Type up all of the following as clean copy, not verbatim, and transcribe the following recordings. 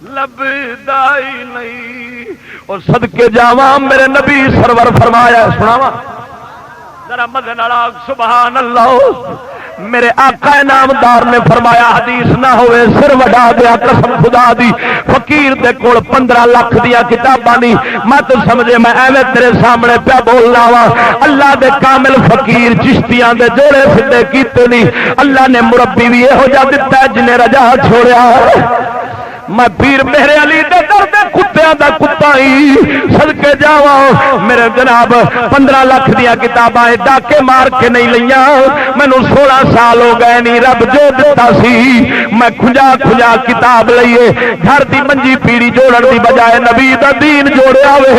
لبدا ہی نہیں۔ اور صدقے جاواں میرے نبی سرور فرمایا، سناواں ذرا مدن والا سبحان اللہ۔ میرے آقا نامدار نے فرمایا حدیث نہ ہوئے سر وڈا دیا قسم خدا دی، فقیر دے کول 15 لاکھ دیا کتاباں نہیں، مت سمجھے میں ایویں تیرے سامنے پیا بولنا وا۔ اللہ دے کامل فقیر چشتیاں دے جوڑے سدھے کیتے نہیں، اللہ نے مربی بھی یہو جا دتا ہے جنہیں رجا چھوڑیا۔ میں پیر میرے علی دے در دے کتیاں دا کتا ہی صدقے جاواں۔ میرے جناب 15 لاکھ دیا کتاباں ڈاکے مار کے نہیں لیاں، مینوں 16 سال ہو گئے نہیں، رب جو دتا سی میں کھجا کھجا کتاب لئیے گھر دی منجی پیڑی جوڑن دی بجائے نبی دا دین جوڑیا وے۔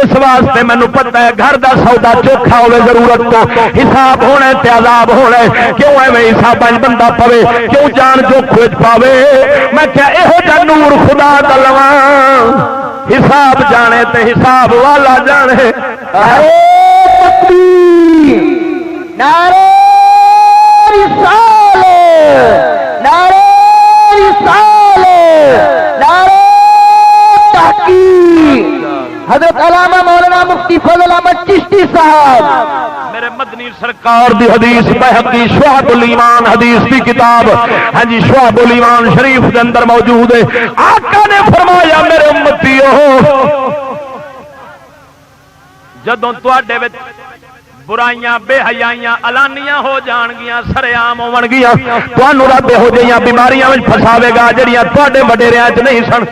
اس واسطے مینوں پتہ ہے گھر دا سودا چوکھا ہوے ضرورت تو حساب ہونا تے عذاب ہونا، کیوں ایویں حساب بندہ پوے، کیوں جان جوکھے پاوے۔ میں کیا یہو جا نور خدا دا لواں، حساب جانے تے حساب والا جانے۔ نعرہ رسالت، نعرہ رسالت، نعرہ تحقیق، حضرت علامہ مولانا مفتی فضل احمد چشتی صاحب۔ میرے مدنی سرکار دی حدیث بہقی شعب الایمان حدیث کی کتاب، ہاں جی شعب الایمان شریف دے اندر موجود ہے۔ آقا نے فرمایا میرے امتیو جدوں تواڈے وچ برائیاں بے حیائیاں علانیاں ہو جان گیاں، سر عام ہون گیاں، تانوں رب ہو جائیاں بیماریاں وچ پھساوے گا جڑیاں تواڈے وڈیریاں وچ نہیں سن۔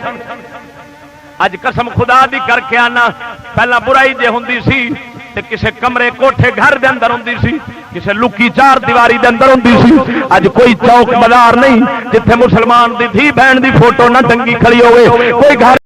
اج قسم خدا دی کر کے آنا، پہلا برائی جے ہوندی سی تے کسے کمرے کوٹھے گھر دے اندر ہوندی سی، کسے لکی چار دیواری دے اندر ہوندی سی۔ اج کوئی چوک بازار نہیں جتھے مسلمان دی دھی بہن دی فوٹو نہ ٹنگی کھڑی ہوئے، کوئی گھر